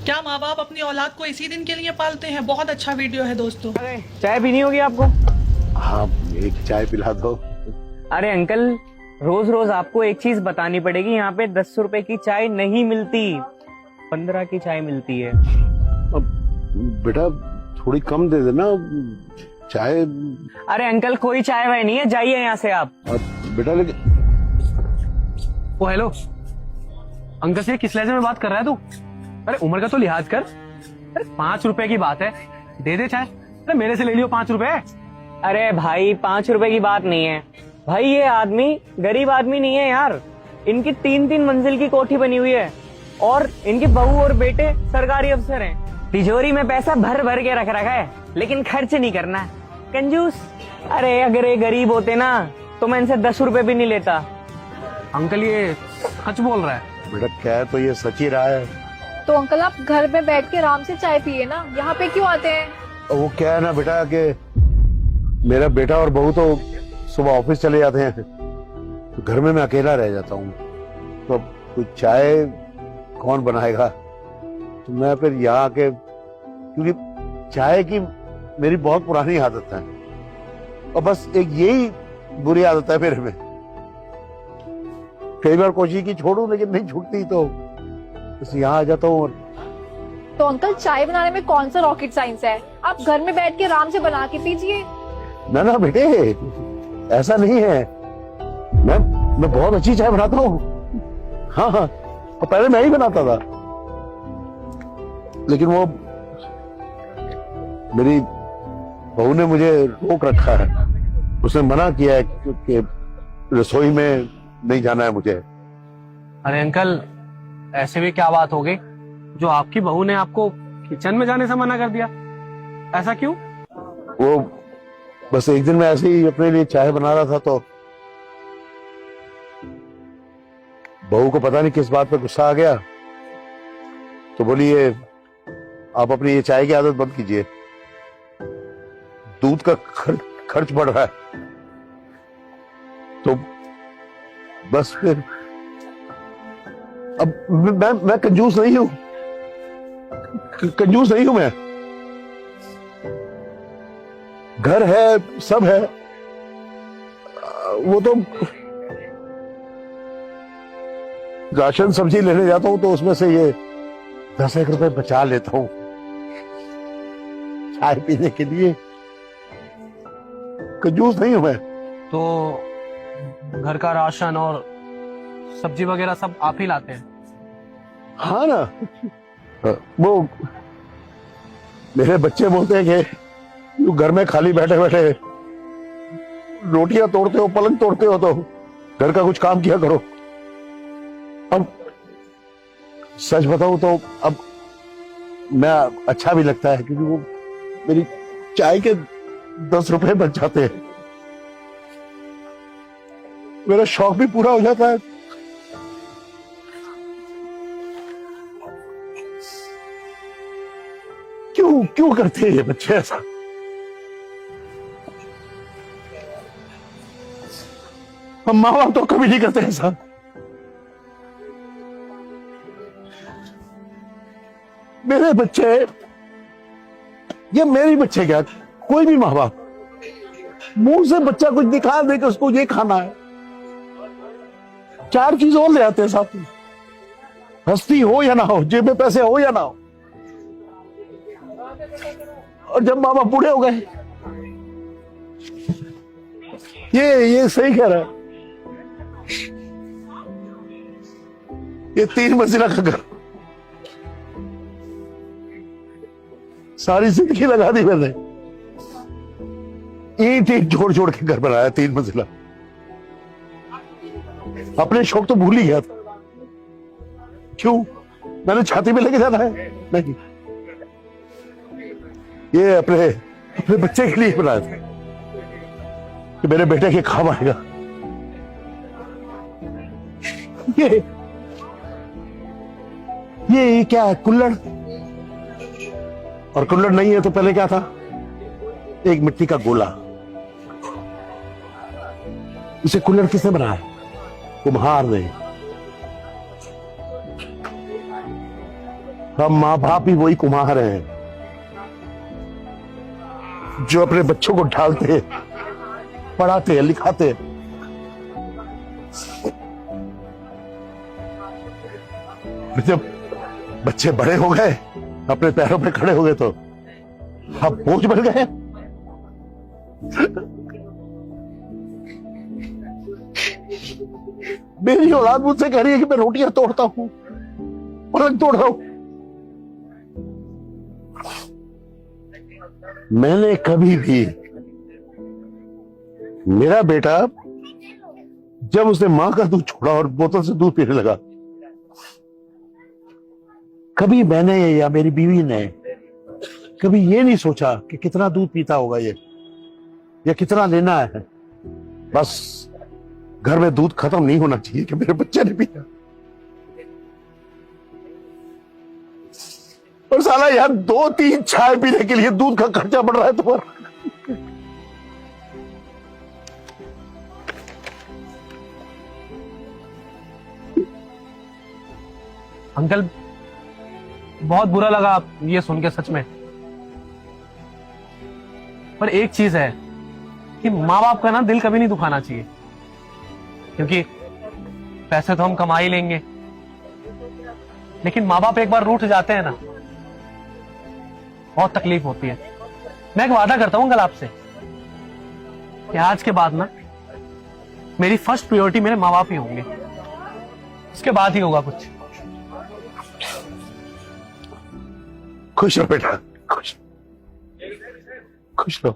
क्या माँ बाप अपनी औलाद को इसी दिन के लिए पालते हैं? बहुत अच्छा वीडियो है दोस्तों। अरे चाय पीनी होगी आपको? हाँ, एक चाय पिला दो। अरे अंकल, रोज रोज आपको एक चीज बतानी पड़ेगी, यहाँ पे 10 रुपए की चाय नहीं मिलती, 15 की चाय मिलती है। अब बेटा थोड़ी कम दे देना चाय। अरे अंकल, कोई चाय वाय नहीं है, जाइए यहाँ से आप। बेटा लेकिन ओ हेलो अंकल से किस लहजे में बात कर रहा है तू? अरे उम्र का तो लिहाज कर। अरे 5 रुपए की बात है, दे दे चाय। अरे मेरे से ले लियो 5 रुपए। अरे भाई 5 रुपए की बात नहीं है भाई, ये आदमी गरीब आदमी नहीं है यार। इनकी 3-3 मंजिल की कोठी बनी हुई है और इनकी बहू और बेटे सरकारी अफसर हैं। तिजोरी में पैसा भर भर के रख रखा है, लेकिन खर्च नहीं करना है, कंजूस। अरे अगर ये गरीब होते ना तो मैं इनसे 10 रुपए भी नहीं लेता। अंकल ये सच बोल रहा है। बेटा कह तो ये सच ही रहा है। तो अंकल आप घर में बैठ के आराम से चाय पिए ना, यहाँ पे क्यों आते हैं? वो क्या है ना बेटा कि मेरा बेटा और बहू तो सुबह ऑफिस चले जाते हैं, तो घर में मैं अकेला रह जाता हूँ। तो अब कोई चाय कौन बनाएगा, तो मैं फिर यहाँ आके, क्योंकि चाय की मेरी बहुत पुरानी आदत है और बस एक यही बुरी आदत है मेरे में। कई बार कोशिश की छोड़ू लेकिन नहीं छूटती, तो बस यहाँ आ जाता हूँ। तो अंकल चाय बनाने में कौन सा रॉकेट साइंस है? आप घर में बैठ के आराम से बना के पीजिए। ना ना बेटे, ऐसा नहीं है। मैं बहुत अच्छी चाय बनाता हूँ। हाँ हाँ, और पहले मैं ही बनाता था, लेकिन वो मेरी बहू ने मुझे रोक रखा है। उसने मना किया है कि रसोई में नहीं जाना है मुझे। अरे अंकल ऐसे भी क्या बात हो गई जो आपकी बहू ने आपको किचन में जाने से मना कर दिया? ऐसा क्यों? वो बस एक दिन मैं ऐसे ही अपने लिए चाय बना रहा था, तो बहू को पता नहीं किस बात पे गुस्सा आ गया, तो बोली ये आप अपनी ये चाय की आदत बंद कीजिए, दूध का खर्च बढ़ रहा है। तो बस फिर अब मैं कंजूस नहीं हूं, कंजूस नहीं हूं मैं। घर है, सब है, वो तो राशन सब्जी लेने जाता हूं तो उसमें से ये 10 रुपए बचा लेता हूं चाय पीने के लिए। कंजूस नहीं हूं मैं। तो घर का राशन और सब्जी वगैरह सब आप ही लाते हैं? हाँ ना, वो मेरे बच्चे बोलते हैं कि तू घर में खाली बैठे बैठे रोटियां तोड़ते हो, पलंग तोड़ते हो, तो घर का कुछ काम किया करो। अब सच बताऊं तो अब मैं अच्छा भी लगता है, क्योंकि वो मेरी चाय के 10 रुपए बच जाते हैं, मेरा शौक भी पूरा हो जाता है। क्यों करते हैं ये बच्चे ऐसा? हम माँ बाप तो कभी नहीं करते ऐसा। मेरे बच्चे, ये मेरे बच्चे क्या, कोई भी माँ बाप मुंह से बच्चा कुछ दिखा दे कि उसको ये खाना है, 4 चीज और ले आते हैं साथ में, हस्ती हो या ना हो, जेब में पैसे हो या ना हो। और जब माँ बाप बूढ़े हो गए, ये सही कह रहा है, ये 3 मंजिला का घर सारी जिंदगी लगा दी मैंने, ईंट जोड़ जोड़ के घर बनाया 3 मंजिला। अपने शौक तो भूल ही गया था। क्यों? मैंने छाती में लेके जाना है? नहीं, ये अपने बच्चे के लिए बनाया था कि मेरे बेटे के काम आएगा। ये क्या है? कुल्हड़। और कुल्हड़ नहीं है तो पहले क्या था? एक मिट्टी का गोला। इसे कुल्हड़ किसने बनाया? कुम्हार ने। हम माँ बाप ही वही कुम्हार हैं जो अपने बच्चों को ढालते, पढ़ाते, लिखाते। जब बच्चे बड़े हो गए, अपने पैरों पे खड़े हो गए, तो अब बोझ बन गए। मेरी औलाद मुझसे कह रही है कि मैं रोटियां तोड़ता हूं, पलंग तोड़ रहा हूं। मैंने कभी भी, मेरा बेटा जब उसने मां का दूध छोड़ा और बोतल से दूध पीने लगा, कभी मैंने या मेरी बीवी ने कभी ये नहीं सोचा कि कितना दूध पीता होगा ये, या कितना लेना है। बस घर में दूध खत्म नहीं होना चाहिए कि मेरे बच्चे ने पिया। और साला यार 2-3 चाय पीने के लिए दूध का खर्चा बढ़ रहा है तुम्हारा। अंकल बहुत बुरा लगा ये सुन के, सच में। पर एक चीज है कि माँ बाप का ना दिल कभी नहीं दुखाना चाहिए, क्योंकि पैसे तो हम कमा ही लेंगे, लेकिन माँ बाप एक बार रूठ जाते हैं ना, बहुत तकलीफ होती है। मैं एक वादा करता हूं अंकल आपसे कि आज के बाद ना मेरी फर्स्ट प्रायोरिटी मेरे माँ बाप ही होंगे, उसके बाद ही होगा कुछ। खुश रहो बेटा, खुश खुश रहो।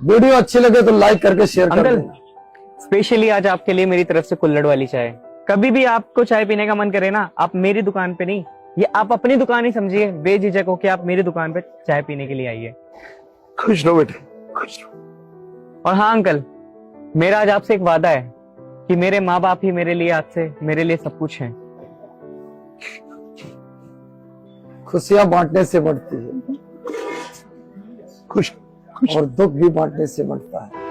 वीडियो अच्छी लगे तो लाइक करके शेयर कर अंकल देना। स्पेशली आज आपके लिए मेरी तरफ से कुल्हड़ वाली चाय। कभी भी आपको चाय पीने का मन करे ना, आप मेरी दुकान पे नहीं, ये आप अपनी दुकान ही समझिए, बेझिझक हो कि आप मेरी दुकान पे चाय पीने के लिए आइए। खुश रहो बेटे, खुश रहो। और हाँ अंकल, मेरा आज आपसे एक वादा है कि मेरे माँ बाप ही मेरे लिए आज से मेरे लिए सब कुछ है। खुशियां बांटने से बढ़ती है खुश और दुख भी बांटने से बढ़ता है।